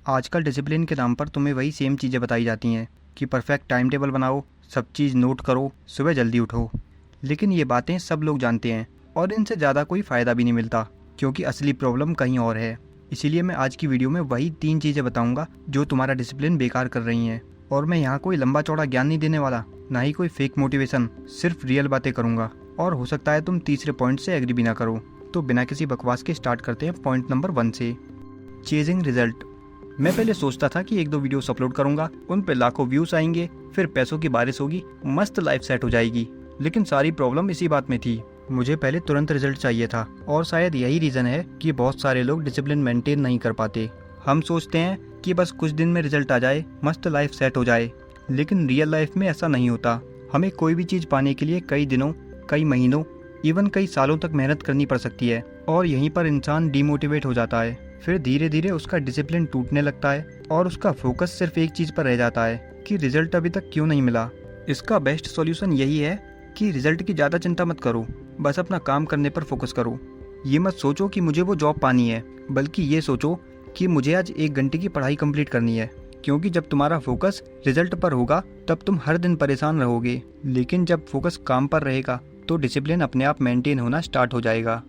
आजकल डिसिप्लिन के नाम पर तुम्हें वही सेम चीज़ें बताई जाती हैं कि परफेक्ट टाइम टेबल बनाओ, सब चीज़ नोट करो, सुबह जल्दी उठो। लेकिन ये बातें सब लोग जानते हैं और इनसे ज़्यादा कोई फ़ायदा भी नहीं मिलता, क्योंकि असली प्रॉब्लम कहीं और है। इसीलिए मैं आज की वीडियो में वही 3 चीज़ें बताऊंगा जो तुम्हारा डिसिप्लिन बेकार कर रही हैं। और मैं यहाँ कोई लंबा चौड़ा ज्ञान नहीं देने वाला, ना ही कोई फेक मोटिवेशन, सिर्फ रियल बातें करूँगा। और हो सकता है तुम तीसरे पॉइंट से एग्री भी ना करो। तो बिना किसी बकवास के स्टार्ट करते हैं पॉइंट नंबर 1 से। Chasing result. मैं पहले सोचता था कि 1-2 वीडियोस अपलोड करूंगा, उन पे लाखों व्यूज आएंगे, फिर पैसों की बारिश होगी, मस्त लाइफ सेट हो जाएगी। लेकिन सारी प्रॉब्लम इसी बात में थी, मुझे पहले तुरंत रिजल्ट चाहिए था। और शायद यही रीज़न है कि बहुत सारे लोग डिसिप्लिन मेंटेन नहीं कर पाते। हम सोचते हैं कि बस कुछ दिन में रिजल्ट आ जाए, मस्त लाइफ सेट हो जाए, लेकिन रियल लाइफ में ऐसा नहीं होता। हमें कोई भी चीज़ पाने के लिए कई दिनों, कई महीनों, इवन कई सालों तक मेहनत करनी पड़ सकती है। और यहीं पर इंसान डीमोटिवेट हो जाता है। फिर धीरे धीरे उसका डिसिप्लिन टूटने लगता है और उसका फोकस सिर्फ एक चीज़ पर रह जाता है कि रिजल्ट अभी तक क्यों नहीं मिला। इसका बेस्ट सॉल्यूशन यही है कि रिजल्ट की ज़्यादा चिंता मत करो, बस अपना काम करने पर फोकस करो। ये मत सोचो कि मुझे वो जॉब पानी है, बल्कि ये सोचो कि मुझे आज 1 घंटे की पढ़ाई कंप्लीट करनी है। क्योंकि जब तुम्हारा फोकस रिजल्ट पर होगा तब तुम हर दिन परेशान रहोगे, लेकिन जब फोकस काम पर रहेगा तो डिसिप्लिन अपने आप मेंटेन होना स्टार्ट हो जाएगा।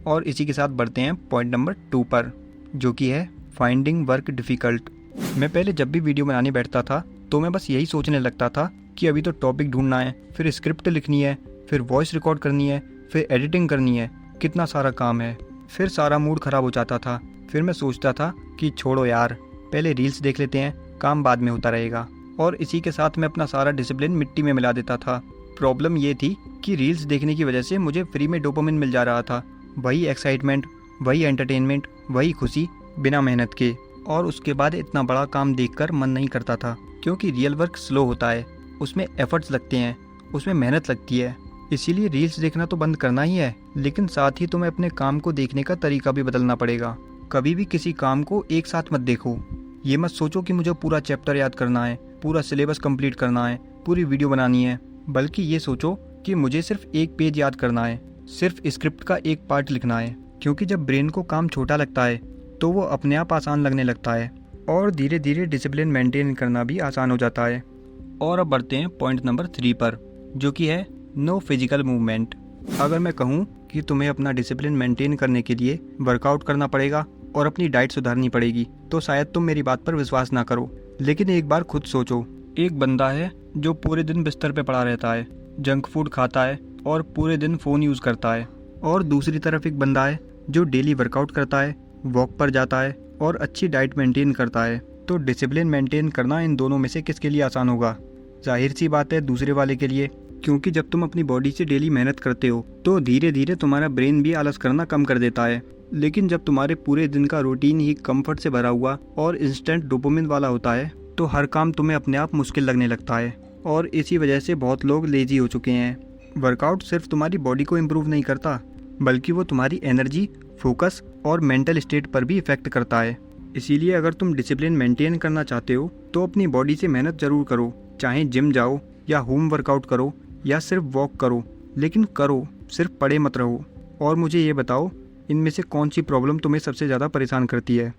और इसी के साथ बढ़ते हैं पॉइंट नंबर 2 पर, जो कि है फाइंडिंग वर्क डिफ़िकल्ट। मैं पहले जब भी वीडियो बनाने बैठता था तो मैं बस यही सोचने लगता था कि अभी तो टॉपिक ढूंढना है, फिर स्क्रिप्ट लिखनी है, फिर वॉइस रिकॉर्ड करनी है, फिर एडिटिंग करनी है, कितना सारा काम है। फिर सारा मूड ख़राब हो जाता था। फिर मैं सोचता था कि छोड़ो यार, पहले रील्स देख लेते हैं, काम बाद में होता रहेगा। और इसी के साथ मैं अपना सारा डिसिप्लिन मिट्टी में मिला देता था। प्रॉब्लम ये थी कि रील्स देखने की वजह से मुझे फ्री में डोपामिन मिल जा रहा था, वही एक्साइटमेंट, वही एंटरटेनमेंट, वही खुशी बिना मेहनत के। और उसके बाद इतना बड़ा काम देखकर मन नहीं करता था, क्योंकि रियल वर्क स्लो होता है, उसमें एफर्ट्स लगते हैं, उसमें मेहनत लगती है। इसीलिए रील्स देखना तो बंद करना ही है, लेकिन साथ ही तुम्हें अपने काम को देखने का तरीका भी बदलना पड़ेगा। कभी भी किसी काम को एक साथ मत देखो। ये मत सोचो कि मुझे पूरा चैप्टर याद करना है, पूरा सिलेबस कंप्लीट करना है, पूरी वीडियो बनानी है, बल्कि ये सोचो कि मुझे सिर्फ 1 पेज याद करना है, सिर्फ स्क्रिप्ट का 1 पार्ट लिखना है। क्योंकि जब ब्रेन को काम छोटा लगता है तो वो अपने आप आसान लगने लगता है और धीरे धीरे डिसिप्लिन मेंटेन करना भी आसान हो जाता है। और अब बढ़ते हैं पॉइंट नंबर 3 पर, जो कि है नो फिजिकल मूवमेंट। अगर मैं कहूँ कि तुम्हें अपना डिसिप्लिन मेंटेन करने के लिए वर्कआउट करना पड़ेगा और अपनी डाइट सुधारनी पड़ेगी, तो शायद तुम मेरी बात पर विश्वास ना करो। लेकिन एक बार खुद सोचो, एक बंदा है जो पूरे दिन बिस्तर पे पड़ा रहता है, जंक फूड खाता है और पूरे दिन फ़ोन यूज़ करता है। और दूसरी तरफ एक बंदा है जो डेली वर्कआउट करता है, वॉक पर जाता है और अच्छी डाइट मेंटेन करता है। तो डिसिप्लिन मेंटेन करना इन दोनों में से किसके लिए आसान होगा? जाहिर सी बात है दूसरे वाले के लिए, क्योंकि जब तुम अपनी बॉडी से डेली मेहनत करते हो तो धीरे धीरे तुम्हारा ब्रेन भी आलस करना कम कर देता है। लेकिन जब तुम्हारे पूरे दिन का रूटीन ही कंफर्ट से भरा हुआ और इंस्टेंट डोपामिन वाला होता है तो हर काम तुम्हें अपने आप मुश्किल लगने लगता है। और इसी वजह से बहुत लोग लेजी हो चुके हैं। वर्कआउट सिर्फ तुम्हारी बॉडी को इम्प्रूव नहीं करता, बल्कि वो तुम्हारी एनर्जी, फोकस और मेंटल स्टेट पर भी इफेक्ट करता है। इसीलिए अगर तुम डिसिप्लिन मेंटेन करना चाहते हो तो अपनी बॉडी से मेहनत जरूर करो, चाहे जिम जाओ या होम वर्कआउट करो या सिर्फ वॉक करो, लेकिन करो, सिर्फ पड़े मत रहो। और मुझे ये बताओ, इनमें से कौन सी प्रॉब्लम तुम्हें सबसे ज़्यादा परेशान करती है?